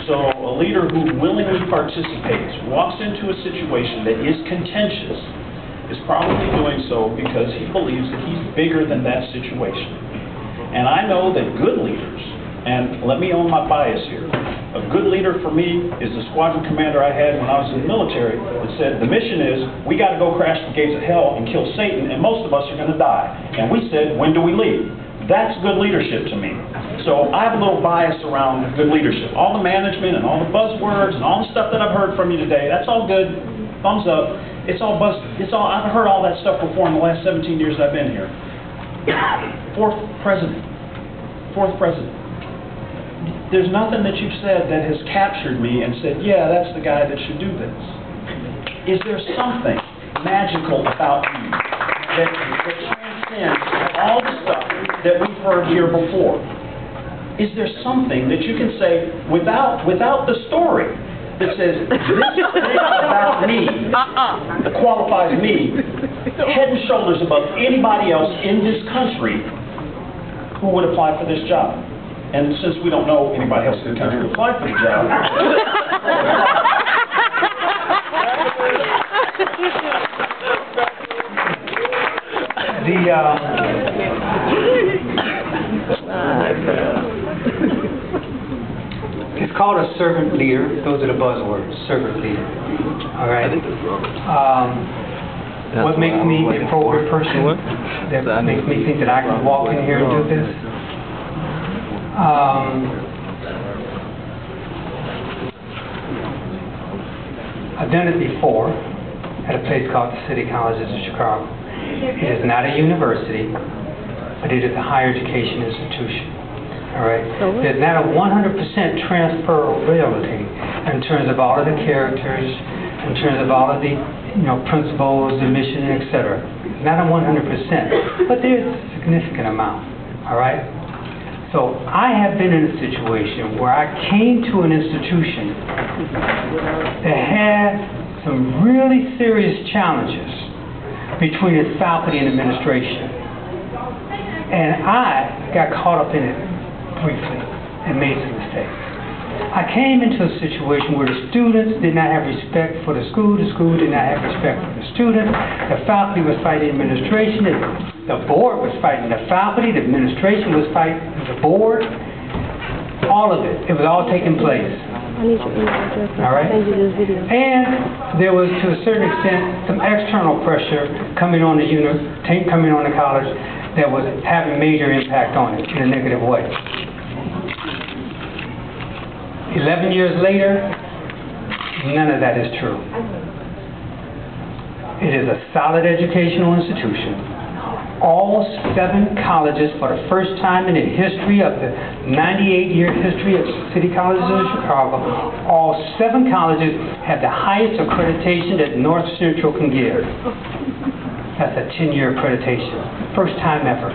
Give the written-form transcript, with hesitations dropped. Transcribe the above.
So a leader who willingly participates, walks into a situation that is contentious, is probably doing so because he believes that he's bigger than that situation. And I know that good leaders, and let me own my bias here, a good leader for me is the squadron commander I had when I was in the military that said, the mission is, we got to go crash the gates of hell and kill Satan, and most of us are going to die. And we said, when do we leave? That's good leadership to me. So I have a little bias around good leadership. All the management and all the buzzwords and all the stuff that I've heard from you today, that's all good. Thumbs up. It's all I've heard all that stuff before in the last 17 years I've been here. Fourth president. There's nothing that you've said that has captured me and said, yeah, that's the guy that should do this. Is there something magical about you that transcends all the stuff that we've heard here before? Is there something that you can say without the story that says, this thing about me qualifies me head and shoulders above anybody else in this country who would apply for this job? And since we don't know anybody else in the country who applied for the job, it's called a servant leader. Those are the buzzwords, servant leader. All right. What makes me the appropriate person that makes me think that I can walk in here and do this? I've done it before at a place called the City Colleges of Chicago. It is not a university, but it is a higher education institution. All right? There's not a 100% transferability in terms of all of the characters, in terms of all of the principles, the mission, etc. Not a 100%, but there's a significant amount. All right? So I have been in a situation where I came to an institution that had some really serious challenges between its faculty and administration. And I got caught up in it briefly and made some mistakes. I came into a situation where the students did not have respect for the school did not have respect for the students, the faculty was fighting administration, the board was fighting the faculty, the administration was fighting the board, all of it. It was all taking place. I need your email address. All right? Send you this video. And there was, to a certain extent, some external pressure coming on the college that was having major impact on it in a negative way. 11 years later, none of that is true. It is a solid educational institution. All 7 colleges, for the first time in the history of the 98-year history of City Colleges of Chicago, all 7 colleges have the highest accreditation that North Central can give. That's a 10-year accreditation. First time ever.